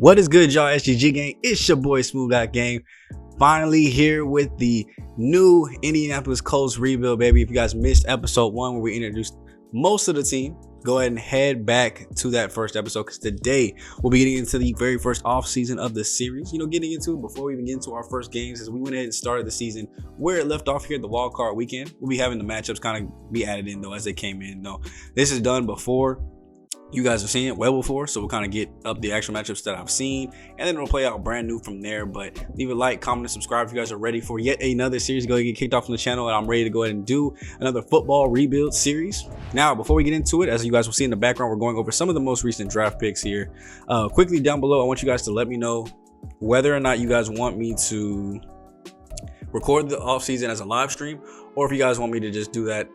What is good, y'all? SGG gang, it's your boy SmooveGotGame. Finally here with the new Indianapolis Colts rebuild, baby. If you guys missed episode 1 where we introduced most of the team, go ahead and head back to that first episode, because today we'll be getting into the very first off season of the series. Getting into it before we even get into our first games, as we went ahead and started the season where it left off here at the wild card weekend. We'll be having the matchups kind of be added in though as they came in. No, this is done before. You guys have seen it well before, so we'll kind of get up the actual matchups that I've seen, and then it'll play out brand new from there. But leave a like, comment, and subscribe if you guys are ready for yet another series. Go ahead and get kicked off on the channel, and I'm ready to go ahead and do another football rebuild series. Now, before we get into it, as you guys will see in the background, we're going over some of the most recent draft picks here. Quickly down below, I want you guys to let me know whether or not you guys want me to record the offseason as a live stream, or if you guys want me to just do that,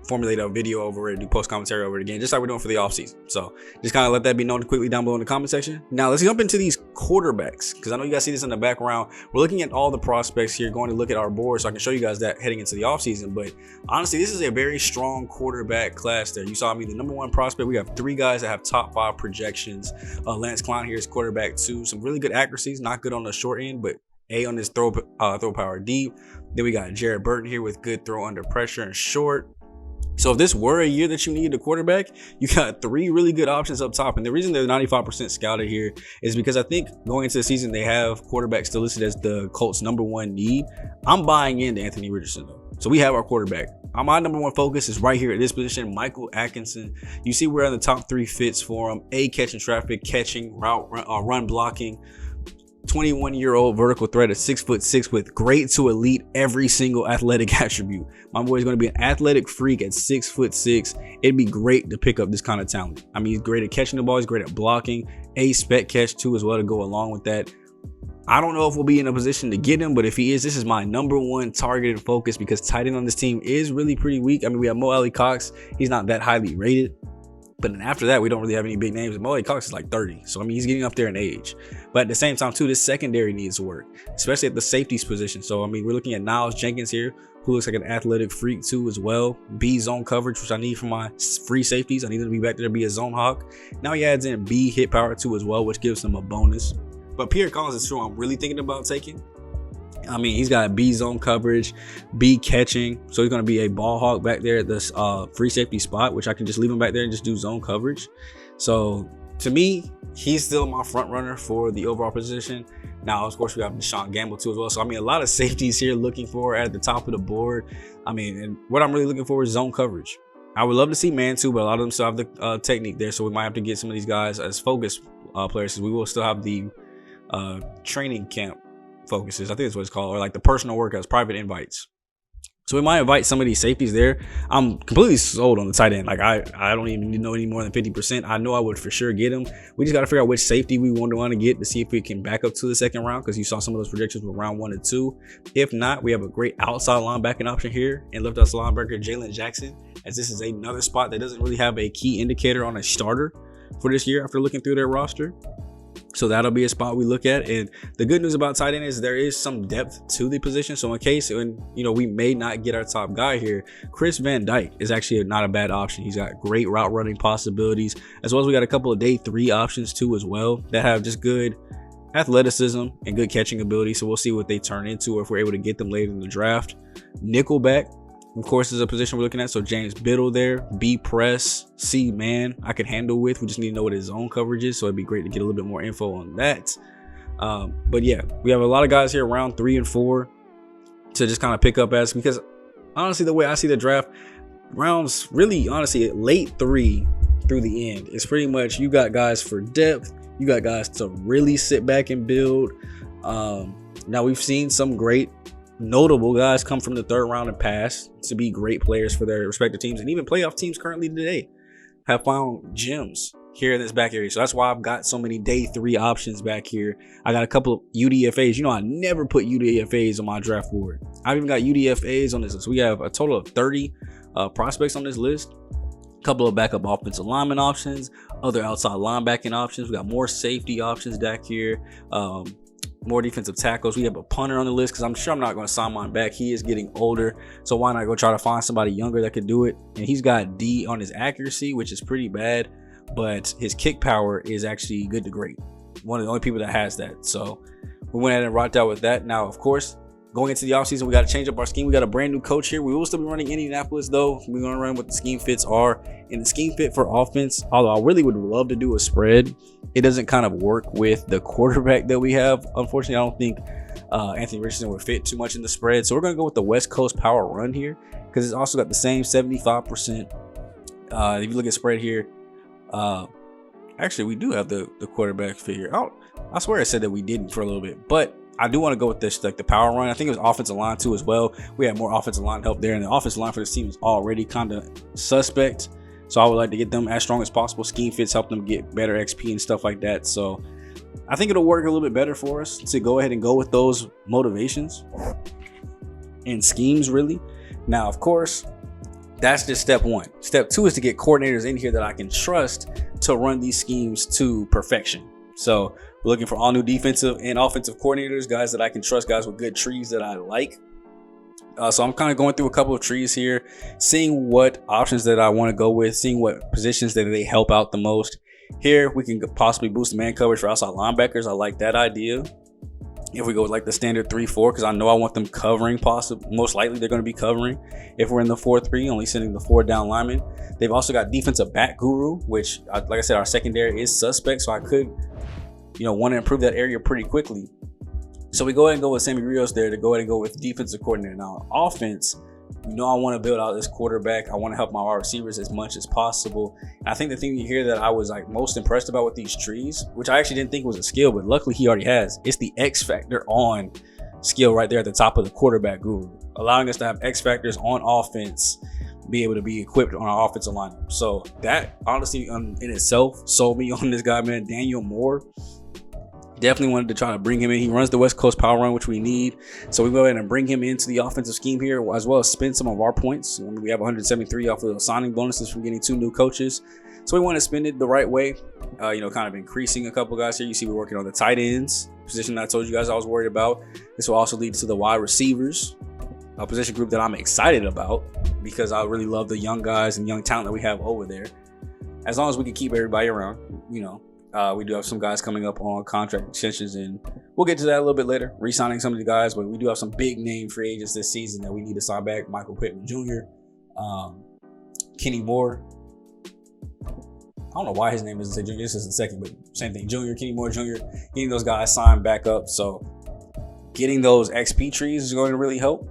formulate a video over it, do post commentary over it again, just like we're doing for the offseason. So just kind of let that be known quickly down below in the comment section. Now let's jump into these quarterbacks, because I know you guys see this in the background. We're looking at all the prospects here, going to look at our board so I can show you guys that heading into the offseason. But honestly, this is a very strong quarterback class there. You saw me, the number 1 prospect. We have 3 guys that have top 5 projections. Lance Klein here is quarterback 2. Some really good accuracies, not good on the short end, but A on his throw power deep. Then we got Jared Burton here with good throw under pressure and short. So if this were a year that you needed a quarterback, you got 3 really good options up top. And the reason they're 95% scouted here is because I think going into the season, they have quarterbacks still listed as the Colts' number 1 need. I'm buying into Anthony Richardson though. So we have our quarterback. My number 1 focus is right here at this position, Michael Atkinson. You see we're in the top 3 fits for him. A, catching traffic, catching, run blocking. 21-year-old vertical threat at 6'6" with great to elite every single athletic attribute. My boy is going to be an athletic freak at 6'6". It'd be great to pick up this kind of talent. I mean, he's great at catching the ball. He's great at blocking. A spec catch too as well to go along with that. I don't know if we'll be in a position to get him, but if he is, this is my number 1 targeted focus, because tight end on this team is really pretty weak. I mean, we have Mo Alley Cox. He's not that highly rated. But then after that, we don't really have any big names. Mo Alley Cox is like 30. So, I mean, he's getting up there in age. But at the same time, too, this secondary needs to work, especially at the safeties position. So, I mean, we're looking at Niles Jenkins here, who looks like an athletic freak, too, as well. B zone coverage, which I need for my free safeties. I need him to be back there to be a zone hawk. Now he adds in B hit power, too, as well, which gives him a bonus. But Pierre Collins is who I'm really thinking about taking. I mean, he's got B zone coverage, B catching, so he's going to be a ball hawk back there at this free safety spot, which I can just leave him back there and just do zone coverage. So to me, he's still my front runner for the overall position. Now, of course, we have Deshaun Gamble too as well. So I mean, a lot of safeties here looking for at the top of the board. I mean, and what I'm really looking for is zone coverage. I would love to see man too, but a lot of them still have the technique there, so we might have to get some of these guys as focus players, because we will still have the training camp focuses, I think that's what it's called, or like the personal workouts, private invites. So we might invite some of these safeties there. I'm completely sold on the tight end. Like I don't even know any more than 50%. I know I would for sure get him. We just got to figure out which safety we want to get to see if we can back up to the second round, because you saw some of those projections were round 1 and 2. If not, we have a great outside linebacking option here and left outside linebacker Jalen Jackson, as this is another spot that doesn't really have a key indicator on a starter for this year after looking through their roster. So that'll be a spot we look at. And the good news about tight end is there is some depth to the position. So in case, we may not get our top guy here, Chris Van Dyke is actually not a bad option. He's got great route running possibilities, as well as we got a couple of day 3 options too as well that have just good athleticism and good catching ability. So we'll see what they turn into, or if we're able to get them later in the draft. Nickelback, of course, is a position we're looking at. So James Biddle there, B press, C man, I could handle with. We just need to know what his zone coverage is. So it'd be great to get a little bit more info on that. But yeah, we have a lot of guys here around 3 and 4 to just kind of pick up as, because honestly, the way I see the draft, rounds really, honestly, late 3 through the end, it's pretty much you got guys for depth. You got guys to really sit back and build. Now we've seen some great notable guys come from the 3rd round and pass to be great players for their respective teams, and even playoff teams currently today have found gems here in this back area. So that's why I've got so many day 3 options back here. I got a couple of UDFAs. I never put UDFAs on my draft board. I've even got UDFAs on this list. We have a total of 30 prospects on this list. A couple of backup offensive lineman options, other outside linebacking options. We got more safety options back here. More defensive tackles. We have a punter on the list, because I'm sure I'm not going to sign mine back. He is getting older, so why not go try to find somebody younger that could do it? And he's got D on his accuracy, which is pretty bad, but his kick power is actually good to great. one of the only people that has that. So we went ahead and rocked out with that. Now, of course, going into the offseason, we got to change up our scheme. We got a brand new coach here. We will still be running Indianapolis, though. We're going to run what the scheme fits are. And the scheme fit for offense, although I really would love to do a spread, it doesn't kind of work with the quarterback that we have. Unfortunately, I don't think Anthony Richardson would fit too much in the spread. So we're going to go with the West Coast power run here because it's also got the same 75%. If you look at spread here, actually, we do have the quarterback fit here. I swear I said that we didn't for a little bit, but I do want to go with this, like the power run. I think it was offensive line too as well. We had more offensive line help there, and the offensive line for this team is already kind of suspect. So I would like to get them as strong as possible. Scheme fits help them get better XP and stuff like that. So I think it'll work a little bit better for us to go ahead and go with those motivations and schemes, really. Now, of course, that's just step one. Step two is to get coordinators in here that I can trust to run these schemes to perfection. So we're looking for all new defensive and offensive coordinators, guys that I can trust, guys with good trees that I like. So I'm kind of going through a couple of trees here, seeing what options that I want to go with, seeing what positions that they help out the most. Here, we can possibly boost the man coverage for outside linebackers. I like that idea. If we go with like the standard 3-4, because I know I want them covering, most likely they're going to be covering. If we're in the 4-3, only sending the 4 down linemen. They've also got defensive back guru, which, like I said, our secondary is suspect, so I could, want to improve that area pretty quickly. So we go ahead and go with Sammy Rios there to go ahead and go with defensive coordinator. Now, offense, I want to build out this quarterback. I want to help my wide receivers as much as possible. And I think the thing here that I was like most impressed about with these trees, which I actually didn't think was a skill, but luckily he already has, it's the X factor on skill right there at the top of the quarterback guru, allowing us to have X factors on offense, be able to be equipped on our offensive lineup. So that honestly in itself sold me on this guy, man. Daniel Moore. Definitely wanted to try to bring him in. He runs the West Coast power run, which we need. So we go ahead and bring him into the offensive scheme here, as well as spend some of our points. We have 173 off of the signing bonuses from getting 2 new coaches. So we want to spend it the right way, kind of increasing a couple guys here. You see we're working on the tight ends position that I told you guys I was worried about. This will also lead to the wide receivers, a position group that I'm excited about because I really love the young guys and young talent that we have over there. As long as we can keep everybody around, we do have some guys coming up on contract extensions, and we'll get to that a little bit later, re-signing some of the guys, but we do have some big name free agents this season that we need to sign back. Michael Pittman Jr., Kenny Moore. I don't know why his name isn't Jr. This is the second, but same thing. Kenny Moore Jr., getting those guys signed back up. So getting those XP trees is going to really help.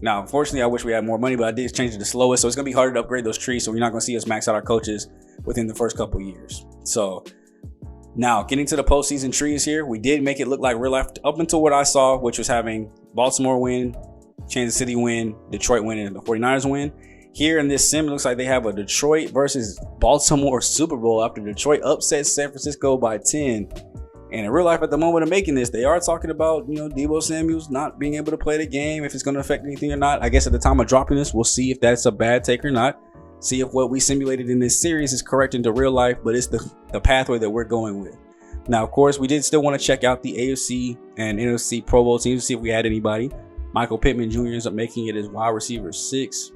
Now, unfortunately, I wish we had more money, but I did change it to slowest, so it's going to be harder to upgrade those trees, so you're not going to see us max out our coaches within the first couple years. So now getting to the postseason trees here, we did make it look like real life up until what I saw, which was having Baltimore win, Kansas City win, Detroit win, and the 49ers win. Here in this sim, it looks like they have a Detroit versus Baltimore Super Bowl after Detroit upsets San Francisco by 10. And in real life, at the moment of making this, they are talking about, Deebo Samuel's not being able to play the game, if it's going to affect anything or not. I guess at the time of dropping this, we'll see if that's a bad take or not. See if what we simulated in this series is correct into real life, but it's the pathway that we're going with. Now, of course, we did still want to check out the AFC and NFC Pro Bowl teams to see if we had anybody. Michael Pittman Jr. ends up making it as wide receiver 6,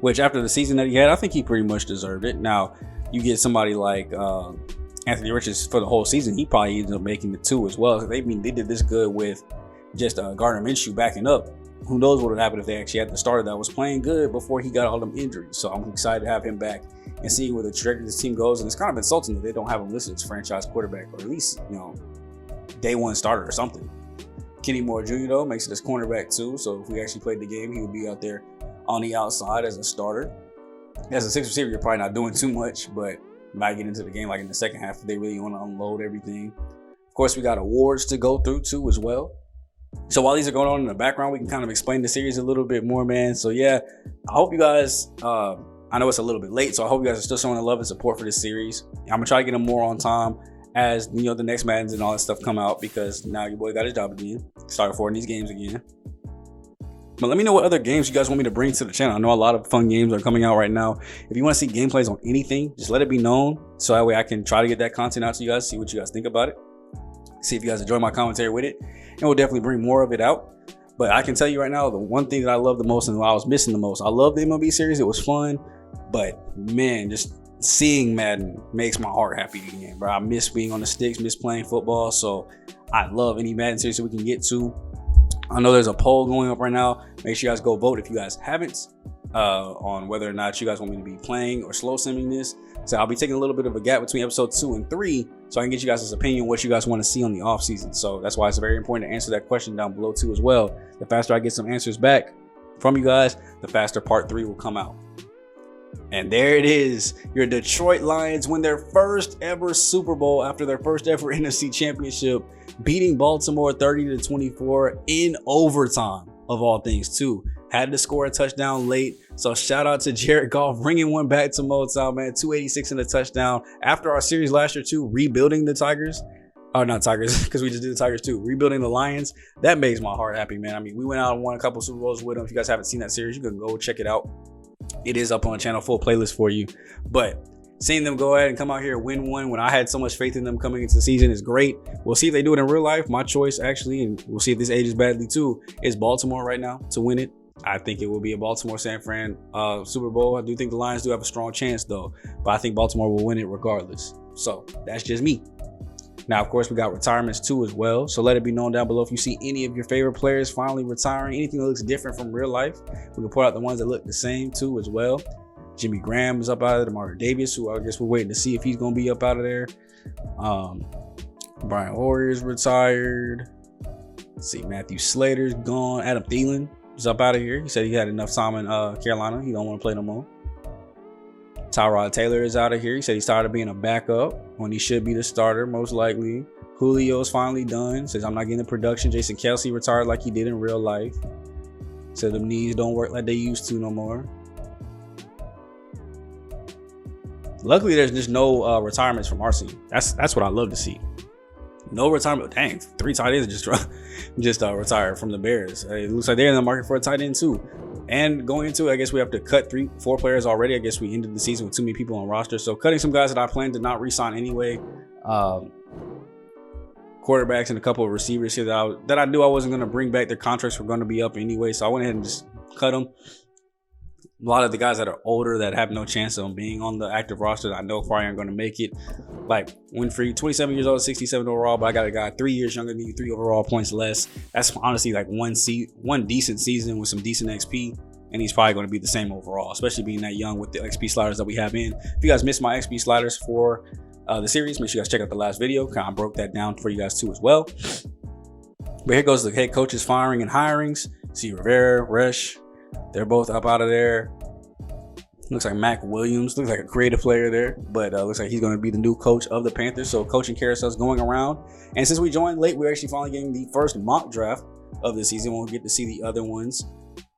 which after the season that he had, I think he pretty much deserved it. Now, you get somebody like Anthony Richardson for the whole season, he probably ended up making the 2 as well. They did this good with just Gardner Minshew backing up. Who knows what would happen if they actually had the starter that was playing good before he got all them injuries. So I'm excited to have him back and seeing where the trajectory of this team goes. And it's kind of insulting that they don't have him listed as franchise quarterback, or at least, day 1 starter or something. Kenny Moore Jr. though makes it as cornerback too. So if we actually played the game, he would be out there on the outside as a starter. As a 6th receiver, you're probably not doing too much, but might get into the game like in the second half if they really want to unload everything. Of course, we got awards to go through too as well. So while these are going on in the background, we can kind of explain the series a little bit more, man. So yeah, I hope you guys, I know it's a little bit late, so I hope you guys are still showing the love and support for this series. I'm going to try to get them more on time as, the next Maddens and all that stuff come out, because now your boy got his job again. Started for these games again. But let me know what other games you guys want me to bring to the channel. I know a lot of fun games are coming out right now. If you want to see gameplays on anything, just let it be known, so that way I can try to get that content out to you guys, see what you guys think about it. See if you guys enjoy my commentary with it, and we'll definitely bring more of it out. But I can tell you right now, the one thing that I love the most and what I was missing the most, I love the MLB series. It was fun, but man, just seeing Madden makes my heart happy again, bro. I miss being on the sticks, miss playing football. So I love any Madden series that we can get to. I know there's a poll going up right now. Make sure you guys go vote if you guys haven't on whether or not you guys want me to be playing or slow simming this. So I'll be taking a little bit of a gap between episode 2 and 3 so I can get you guys' opinion what you guys want to see on the off season. So that's why it's very important to answer that question down below too as well. The faster I get some answers back from you guys, the faster part 3 will come out. And there it is. Your Detroit Lions win their first ever Super Bowl after their first ever NFC Championship, beating Baltimore 30-24 in overtime of all things too. Had to score a touchdown late. So shout out to Jared Goff bringing one back to Motown, man. 286 and a touchdown. After our series last year too, rebuilding the Tigers. Oh, not Tigers, because we just did the Tigers too. Rebuilding the Lions. That makes my heart happy, man. I mean, we went out and won a couple Super Bowls with them. If you guys haven't seen that series, you can go check it out. It is up on the channel, full playlist for you. But seeing them go ahead and come out here and win one when I had so much faith in them coming into the season is great. We'll see if they do it in real life. My choice, actually, and we'll see if this ages badly too, is Baltimore right now to win it. I think it will be a Baltimore-San Fran Super Bowl. I do think the Lions do have a strong chance, though. But I think Baltimore will win it regardless. So that's just me. Now, of course, we got retirements too as well. So let it be known down below if you see any of your favorite players finally retiring, anything that looks different from real life. We can point out the ones that look the same too as well. Jimmy Graham is up out of there. Mario Davis, who I guess we're waiting to see if he's going to be up out of there. Brian Hoyer is retired. Let's see, Matthew Slater's gone. Adam Thielen is up out of here. He said he had enough time in Carolina. He don't want to play no more. Tyrod Taylor is out of here. He said he started being a backup when he should be the starter, most likely. Julio's finally done. Says, I'm not getting the production. Jason Kelsey retired like he did in real life. Said them knees don't work like they used to no more. Luckily, there's just no retirements from our team. That's what I love to see. No retirement. Dang, 3 tight ends just retired from the Bears. It looks like they're in the market for a tight end too. And going into it, I guess we have to cut 4 players already. I guess we ended the season with too many people on roster. So cutting some guys that I planned to not re-sign anyway. Quarterbacks and a couple of receivers here that I knew I wasn't going to bring back. Their contracts were going to be up anyway. So I went ahead and just cut them. A lot of the guys that are older that have no chance of being on the active roster that I know probably aren't going to make it. Like Winfrey, 27 years old, 67 overall, but I got a guy 3 years younger than you, 3 overall points less. That's honestly like one decent season with some decent XP, and he's probably going to be the same overall, especially being that young with the XP sliders that we have in. If you guys missed my XP sliders for the series, make sure you guys check out the last video. Kind of broke that down for you guys too as well. But here goes the head coaches firing and hirings. See Rivera, Resch. They're both up out of there. Looks like Mac Williams. Looks like a creative player there. But looks like he's going to be the new coach of the Panthers. So coaching carousel's going around. And since we joined late, we're actually finally getting the first mock draft of the season. We'll get to see the other ones.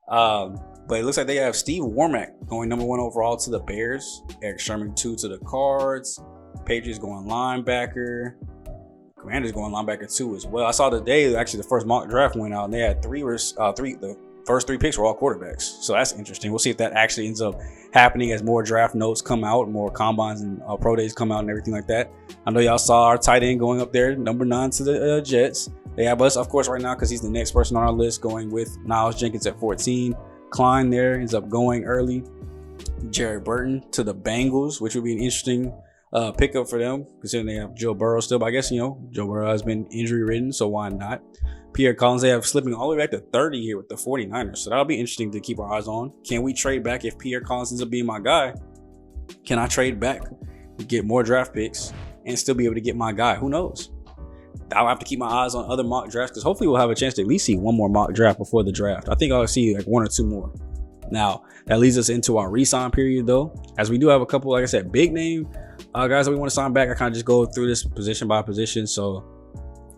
But it looks like they have Steve Warmack going number 1 overall to the Bears. Eric Sherman 2 to the Cards. Patriots going linebacker. Commanders going linebacker 2 as well. I saw today, actually, the first mock draft went out. And they had the first 3 picks were all quarterbacks. So that's interesting. We'll see if that actually ends up happening as more draft notes come out, more combines and pro days come out and everything like that. I know y'all saw our tight end going up there, number 9 to the Jets. They have us, of course, right now because he's the next person on our list, going with Niles Jenkins at 14. Klein there ends up going early. Jared Burton to the Bengals, which would be an interesting pickup for them, considering they have Joe Burrow still. But I guess, Joe Burrow has been injury ridden, so why not? Pierre Collins, they have slipping all the way back to 30 here with the 49ers. So that'll be interesting to keep our eyes on. Can we trade back if Pierre Collins ends up being my guy? Can I trade back, get more draft picks, and still be able to get my guy? Who knows? I'll have to keep my eyes on other mock drafts because hopefully we'll have a chance to at least see one more mock draft before the draft. I think I'll see like 1 or 2 more. Now, that leads us into our re-sign period though, as we do have a couple, like I said, big name guys that we want to sign back. I kind of just go through this position by position. So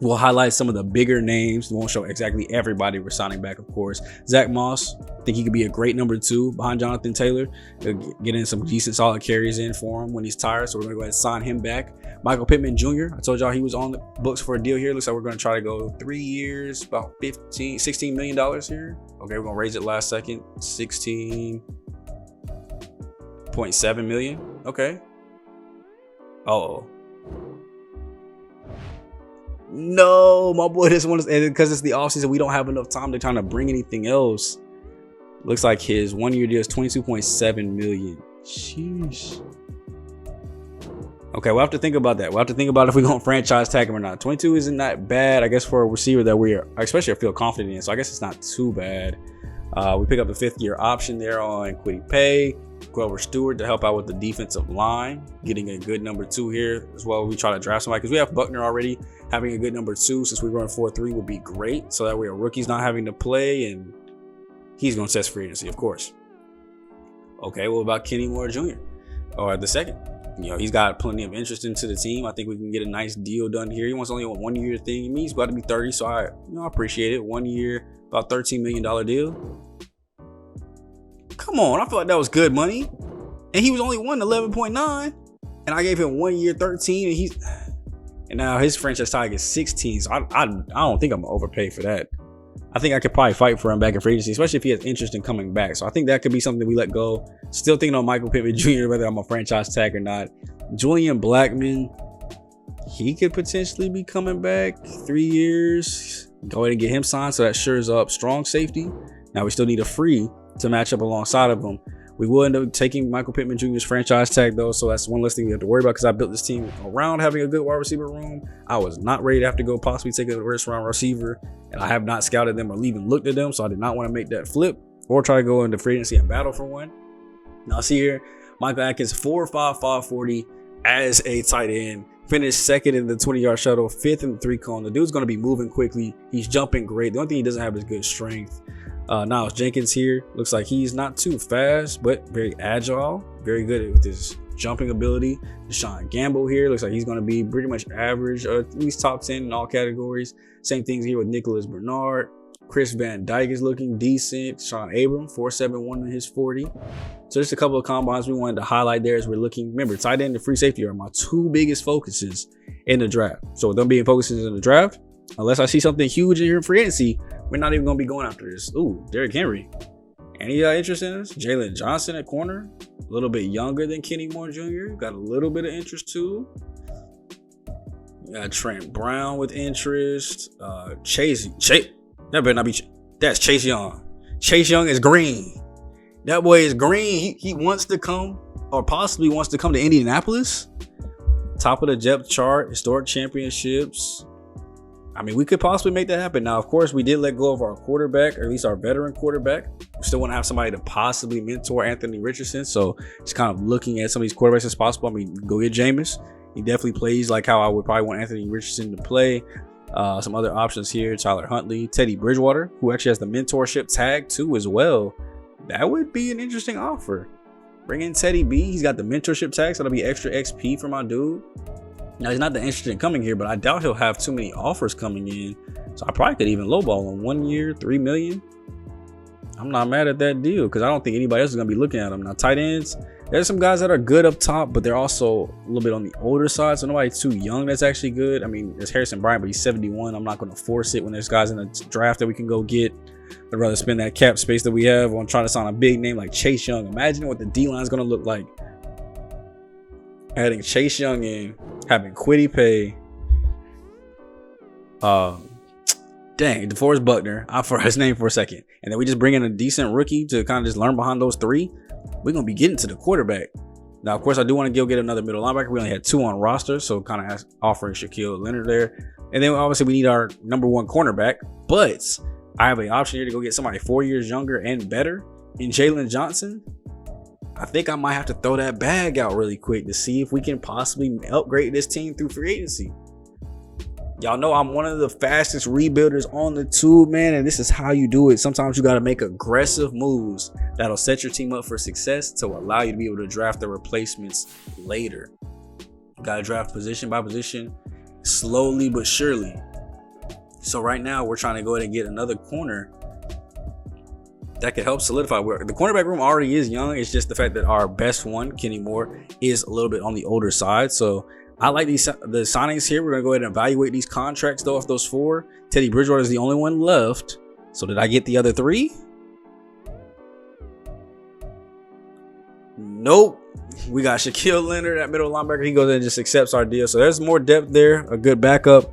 we'll highlight some of the bigger names. We won't show exactly everybody we're signing back, of course. Zach Moss, I think he could be a great number 2 behind Jonathan Taylor. Get in some decent solid carries in for him when he's tired. So we're going to go ahead and sign him back. Michael Pittman Jr., I told y'all he was on the books for a deal here. Looks like we're going to try to go 3 years, about $16 million here. Okay, we're going to raise it last second. 16.7 million. Okay. Oh. No, my boy doesn't want to, because it's the offseason, we don't have enough time to kind of bring anything else. Looks like his 1 year deal is 22.7 million. Sheesh. Okay, we'll have to think about that. We'll have to think about if we're going to franchise tag him or not. 22 isn't that bad, I guess, for a receiver that we are, especially feel confident in. So I guess it's not too bad. We pick up a 5th-year option there on Kwity Paye, Grover Stewart to help out with the defensive line, getting a good number 2 here as well. We try to draft somebody because we have Buckner already. Having a good number 2 since we run 4-3 would be great. So that way a rookie's not having to play and he's going to test free agency, of course. Okay, what about Kenny Moore Jr. or the second? You know, he's got plenty of interest into the team. I think we can get a nice deal done here. He wants only a 1-year thing. It means he's got to be 30, so I appreciate it. 1 year, about $13 million deal. Come on, I feel like that was good money. And he was only 11.9, and I gave him 1 year, 13, and now his franchise tag is 16. So I don't think I'm gonna overpay for that. I think I could probably fight for him back in free agency, especially if he has interest in coming back. So I think that could be something we let go. Still thinking on Michael Pittman Jr., whether I'm a franchise tag or not. Julian Blackmon, he could potentially be coming back 3 years. Go ahead and get him signed, so that shores up strong safety. Now we still need a free to match up alongside of him. We will end up taking Michael Pittman Jr.'s franchise tag, though, so that's one less thing we have to worry about because I built this team around having a good wide receiver room. I was not ready to have to go possibly take a first round receiver, and I have not scouted them or even looked at them, so I did not want to make that flip or try to go into free agency and battle for one. Now, see here, Michael Atkins, 4.5, 540 as a tight end. Finished 2nd in the 20-yard shuttle, 5th in the 3-cone. The dude's going to be moving quickly. He's jumping great. The only thing he doesn't have is good strength. Niles Jenkins here looks like he's not too fast, but very agile, very good with his jumping ability. Deshaun Gamble here looks like he's going to be pretty much average, or at least top 10 in all categories. Same things here with Nicholas Bernard. Chris Van Dyke is looking decent. Sean Abram, 4.71 in his 40. So just a couple of combines we wanted to highlight there as we're looking. Remember, tight end and free safety are my 2 biggest focuses in the draft. So with them being focuses in the draft, unless I see something huge in here in free agency, we're not even going to be going after this. Ooh, Derrick Henry. Any interest in this? Jalen Johnson at corner. A little bit younger than Kenny Moore Jr. Got a little bit of interest too. You got Trent Brown with interest. Chase. That better not be. That's Chase Young. Chase Young is green. That boy is green. He wants to come, or possibly wants to come to Indianapolis. Top of the depth chart. Historic championships. I mean, we could possibly make that happen. Now, of course, we did let go of our quarterback, or at least our veteran quarterback. We still want to have somebody to possibly mentor Anthony Richardson. So just kind of looking at some of these quarterbacks as possible. I mean, go get Jameis. He definitely plays like how I would probably want Anthony Richardson to play. Some other options here. Tyler Huntley, Teddy Bridgewater, who actually has the mentorship tag too as well. That would be an interesting offer. Bring in Teddy B. He's got the mentorship tag, so that'll be extra XP for my dude. Now, he's not that interested in coming here, but I doubt he'll have too many offers coming in. So I probably could even lowball him. 1 year, $3 million. I'm not mad at that deal because I don't think anybody else is going to be looking at him. Now, tight ends, there's some guys that are good up top, but they're also a little bit on the older side. So nobody too young that's actually good. I mean, there's Harrison Bryant, but he's 71. I'm not going to force it when there's guys in the draft that we can go get. I'd rather spend that cap space that we have on trying to sign a big name like Chase Young. Imagine what the D-line is going to look like. Adding Chase Young in, having Kwity Paye, DeForest Buckner. I forgot his name for a second. And then we just bring in a decent rookie to kind of just learn behind those 3. We're going to be getting to the quarterback. Now, of course, I do want to go get another middle linebacker. We only had 2 on roster, so kind of offering Shaquille Leonard there. And then obviously we need our number 1 cornerback. But I have an option here to go get somebody 4 years younger and better in Jalen Johnson. I think I might have to throw that bag out really quick to see if we can possibly upgrade this team through free agency. Y'all know I'm one of the fastest rebuilders on the tube, man, and this is how you do it. Sometimes you got to make aggressive moves that'll set your team up for success to allow you to be able to draft the replacements later. You got to draft position by position, slowly but surely. So right now we're trying to go ahead and get another corner that could help solidify. The cornerback room already is young. It's just the fact that our best one, Kenny Moore, is a little bit on the older side. So I like the signings here. We're going to go ahead and evaluate these contracts, though, of those 4. Teddy Bridgewater is the only one left. So did I get the other 3? Nope. We got Shaquille Leonard at middle linebacker. He goes in and just accepts our deal. So there's more depth there, a good backup.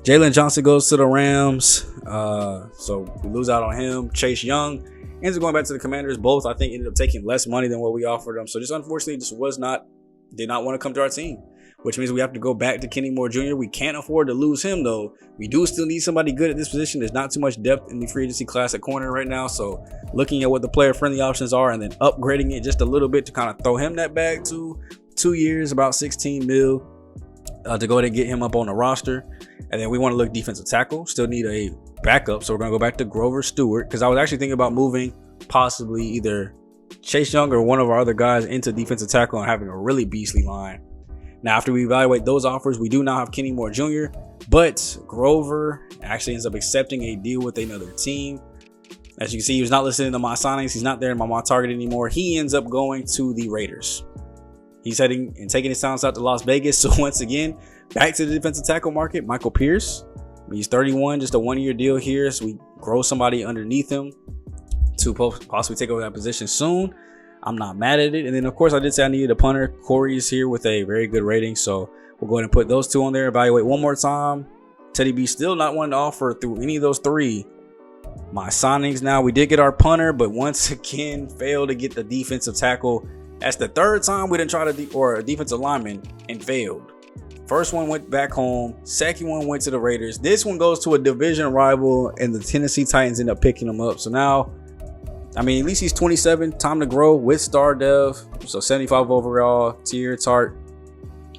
Jalen Johnson goes to the Rams. So we lose out on him. Chase Young ends up going back to the Commanders. Both, I think, ended up taking less money than what we offered them. So just unfortunately, did not want to come to our team. which means we have to go back to Kenny Moore Jr. We can't afford to lose him, though. We do still need somebody good at this position. There's not too much depth in the free agency class at corner right now, so looking at what the player-friendly options are and then upgrading it just a little bit to kind of throw him that bag to 2 years, about 16 mil, to go ahead and get him up on the roster. And then we want to look defensive tackle. Still need a backup, so we're going to go back to Grover Stewart, because I was actually thinking about moving possibly either Chase Young or one of our other guys into defensive tackle and having a really beastly line. Now, after we evaluate those offers, we do now have Kenny Moore Jr., but Grover actually ends up accepting a deal with another team. As you can see, he was not listed in my signings. He's not there in my target anymore. He ends up going to the Raiders. He's heading and taking his talents out to Las Vegas. So once again, back to the defensive tackle market. Michael Pierce, he's 31, just a 1-year deal here. So we grow somebody underneath him to possibly take over that position soon. I'm not mad at it. And then, of course, I did say I needed a punter. Corey is here with a very good rating, so we'll go ahead and put those two on there. Evaluate one more time. Teddy B still not wanting to offer through any of those three. My signings now, we did get our punter, but once again failed to get the defensive tackle. That's the third time we didn't try to or a defensive lineman and failed. First one went back home. Second one went to the Raiders. This one goes to a division rival, and the Tennessee Titans end up picking him up. So now, I mean, at least he's 27. Time to grow with Star Dev. So 75 overall, tier, tart.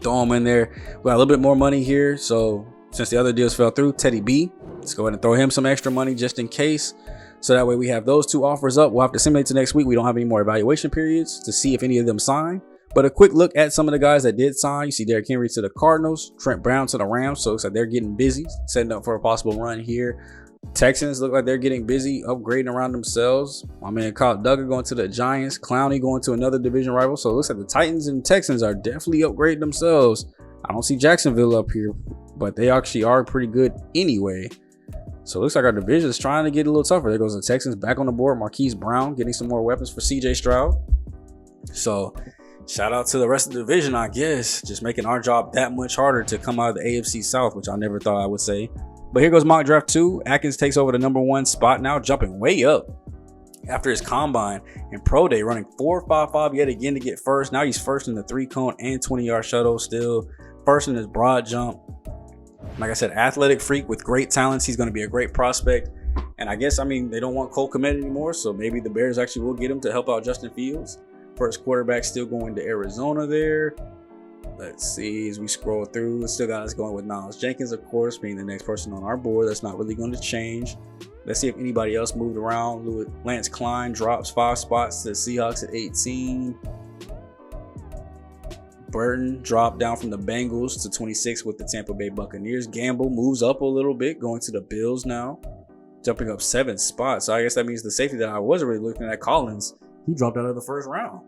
Throw him in there. We got a little bit more money here. So since the other deals fell through, Teddy B, let's go ahead and throw him some extra money just in case. So that way we have those two offers up. We'll have to simulate to next week. We don't have any more evaluation periods to see if any of them sign. But a quick look at some of the guys that did sign. You see Derrick Henry to the Cardinals, Trent Brown to the Rams. So it looks like they're getting busy, setting up for a possible run here. Texans look like they're getting busy, upgrading around themselves. My man Kyle Duggar going to the Giants. Clowney going to another division rival. So it looks like the Titans and Texans are definitely upgrading themselves. I don't see Jacksonville up here, but they actually are pretty good anyway. So it looks like our division is trying to get a little tougher. There goes the Texans back on the board. Marquise Brown getting some more weapons for CJ Stroud. So shout out to the rest of the division, I guess. Just making our job that much harder to come out of the AFC South, which I never thought I would say. But here goes mock draft 2. Atkins takes over the #1 spot now, jumping way up after his combine and pro day, running 4.55 yet again to get first. Now he's first in the 3-cone and 20-yard shuttle, still first in his broad jump. Like I said, athletic freak with great talents. He's going to be a great prospect. And I guess, I mean, they don't want Cole Kmet anymore, so maybe the Bears actually will get him to help out Justin Fields. First quarterback still going to Arizona there. Let's see as we scroll through. We still got us going with Miles Jenkins, of course, being the next person on our board. That's not really going to change. Let's see if anybody else moved around. Lance Klein drops 5 spots to the Seahawks at 18. Burton dropped down from the Bengals to 26 with the Tampa Bay Buccaneers. Gamble moves up a little bit, going to the Bills now, jumping up 7 spots. So I guess that means the safety that I wasn't really looking at, Collins, he dropped out of the first round.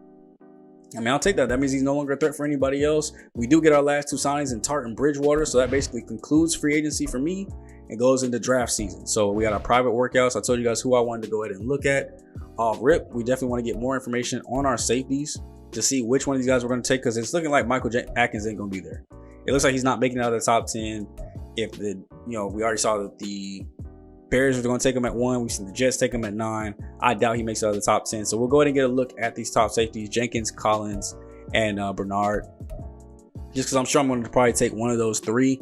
I mean, I'll take that. That means he's no longer a threat for anybody else. We do get our last 2 signings in Tart and Bridgewater, so that basically concludes free agency for me and goes into draft season. So we got our private workouts. I told you guys who I wanted to go ahead and look at. Off rip, we definitely want to get more information on our safeties to see which one of these guys we're going to take, because it's looking like Michael Atkins ain't going to be there. It looks like he's not making it out of the top 10. If the, we already saw that the Bears are going to take him at 1. We've seen the Jets take him at 9. I doubt he makes it out of the top 10. So we'll go ahead and get a look at these top safeties, Jenkins, Collins, and Bernard. Just because I'm sure I'm going to probably take one of those 3.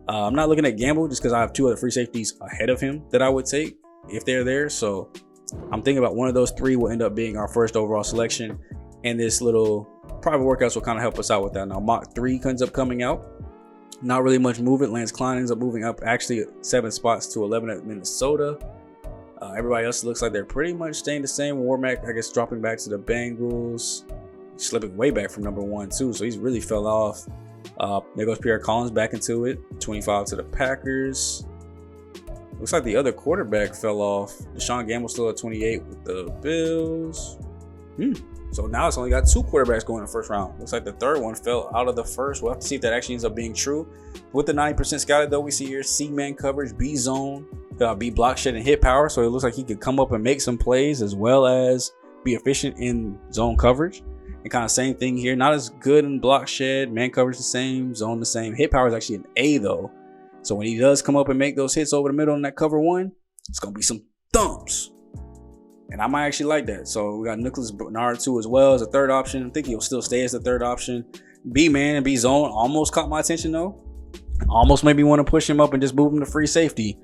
I'm not looking at Gamble just because I have 2 other free safeties ahead of him that I would take if they're there. So I'm thinking about one of those 3 will end up being our first overall selection. And this little private workouts will kind of help us out with that. Now, mock 3 ends up coming out. Not really much movement. Lance Klein ends up moving up actually 7 spots to 11 at Minnesota. Everybody else looks like they're pretty much staying the same. Warmack, I guess, dropping back to the Bengals. Slipping way back from #1 too. So he's really fell off. There goes Pierre Collins back into it. 25 to the Packers. Looks like the other quarterback fell off. Deshaun Gamble still at 28 with the Bills. So now it's only got 2 quarterbacks going in the first round. Looks like the third one fell out of the first. We'll have to see if that actually ends up being true. With the 90% scouted, though, we see here C-man coverage, B-zone, B block shed, and hit power. So it looks like he could come up and make some plays as well as be efficient in zone coverage. And kind of same thing here. Not as good in block shed. Man coverage the same. Zone the same. Hit power is actually an A, though. So when he does come up and make those hits over the middle in that cover 1, it's going to be some thumps. And I might actually like that. So we got Nicholas Bernard too as well as a third option. I think he'll still stay as the third option. B-man and B-zone almost caught my attention though. Almost made me want to push him up and just move him to free safety.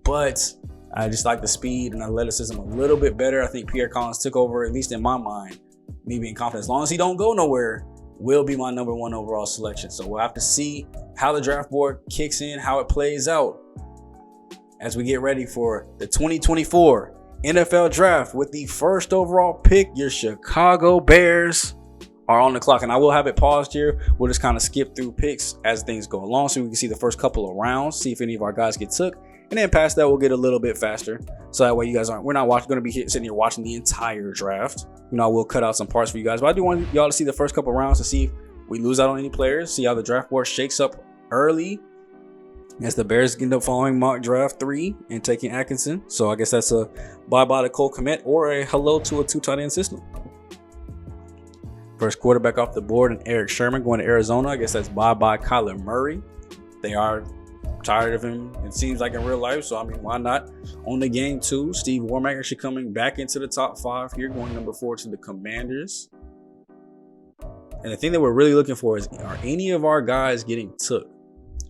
But I just like the speed and athleticism a little bit better. I think Pierre Collins took over, at least in my mind. Me being confident, as long as he don't go nowhere, will be my number 1 overall selection. So we'll have to see how the draft board kicks in, how it plays out as we get ready for the 2024 NFL draft with the first overall pick. Your Chicago Bears are on the clock, and I will have it paused here. We'll just kind of skip through picks as things go along so we can see the first couple of rounds, see if any of our guys get took, and then past that we'll get a little bit faster, so that way you guys we're not going to be sitting here watching the entire draft. I will cut out some parts for you guys, but I do want y'all to see the first couple of rounds to see if we lose out on any players, see how the draft board shakes up early as the Bears end up following mock draft 3 and taking Atkinson. So I guess that's a bye-bye to Cole Kmet or a hello to a 2 tight end system. First quarterback off the board, and Eric Sherman going to Arizona. I guess that's bye-bye Kyler Murray. They are tired of him, it seems like, in real life. So, why not? On the game, too, Steve Warmack actually coming back into the top 5 here, going number 4 to the Commanders. And the thing that we're really looking for is, are any of our guys getting took?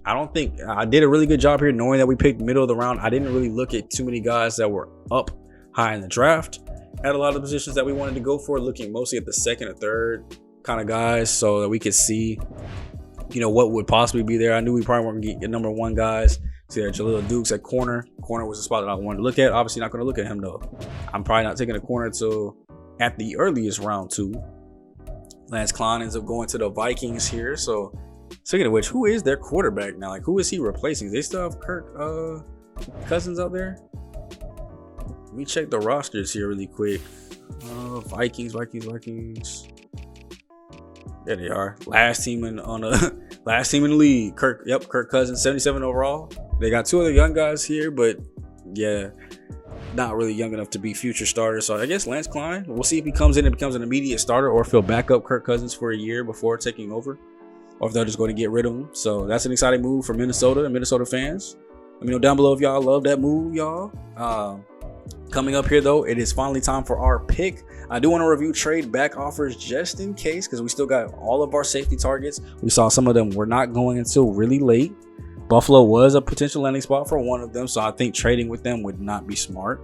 I don't think I did a really good job here knowing that we picked middle of the round. I didn't really look at too many guys that were up high in the draft. Had a lot of positions that we wanted to go for, looking mostly at the second or third kind of guys so that we could see, what would possibly be there. I knew we probably weren't going to get number 1 guys. See there, Jaleel Dukes at corner. Corner was the spot that I wanted to look at. Obviously not going to look at him though. I'm probably not taking a corner till at the earliest round 2. Lance Klein ends up going to the Vikings here. So speaking of which, who is their quarterback now? Like, who is he replacing? They still have Kirk Cousins out there? Let me check the rosters here really quick. Vikings. There they are. Last team in the league. Kirk Cousins, 77 overall. They got 2 other young guys here, but yeah, not really young enough to be future starters. So I guess Lance Klein. We'll see if he comes in and becomes an immediate starter, or if he'll back up Kirk Cousins for a year before taking over, or if they're just going to get rid of him. So that's an exciting move for Minnesota and Minnesota fans. Let me know down below if y'all love that move, y'all. Coming up here, though, it is finally time for our pick. I do want to review trade back offers just in case, because we still got all of our safety targets. We saw some of them were not going until really late. Buffalo was a potential landing spot for one of them, so I think trading with them would not be smart.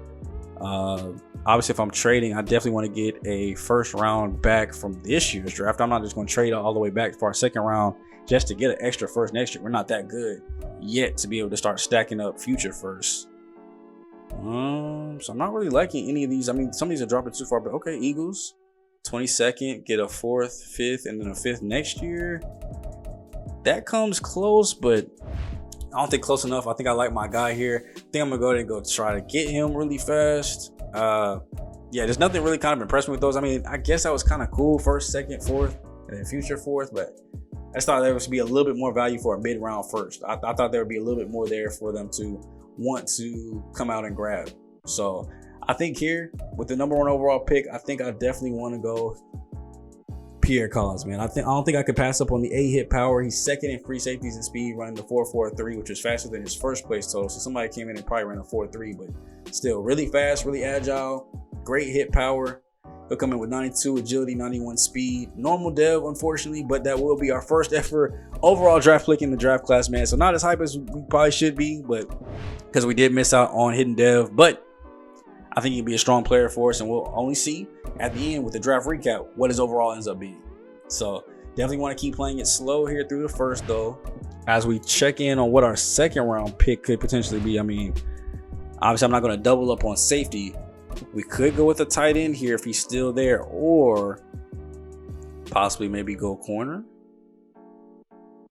Obviously, if I'm trading, I definitely want to get a first round back from this year's draft. I'm not just going to trade all the way back for our second round just to get an extra first next year. We're not that good yet to be able to start stacking up future firsts. So I'm not really liking any of these. Some of these are dropping too far, but okay, Eagles, 22nd, get a 4th, 5th, and then a 5th next year. That comes close, but I don't think close enough. I think I like my guy here. I think I'm gonna go ahead and go try to get him really fast. Yeah, there's nothing really kind of impressed me with those. I guess that was kind of cool, 1st, 2nd, 4th, and then future 4th, but I just thought there was to be a little bit more value for a mid-round first. I thought there would be a little bit more there for them to want to come out and grab. So I think here with the number 1 overall pick, I think I definitely want to go Pierre Collins, man. I don't think I could pass up on the hit power. He's 2nd in free safeties and speed, running the 4.43, which is faster than his first place total. So somebody came in and probably ran a 4.3, but still really fast, really agile, great hit power. He'll come in with 92 agility, 91 speed. Normal dev, unfortunately, but that will be our first ever overall draft pick in the draft class, man. So not as hype as we probably should be, but because we did miss out on hidden dev. But I think he'll be a strong player for us, and we'll only see at the end with the draft recap what his overall ends up being. So definitely want to keep playing it slow here through the first, though, as we check in on what our second round pick could potentially be. Obviously, I'm not going to double up on safety. We could go with a tight end here if he's still there, or possibly maybe go corner.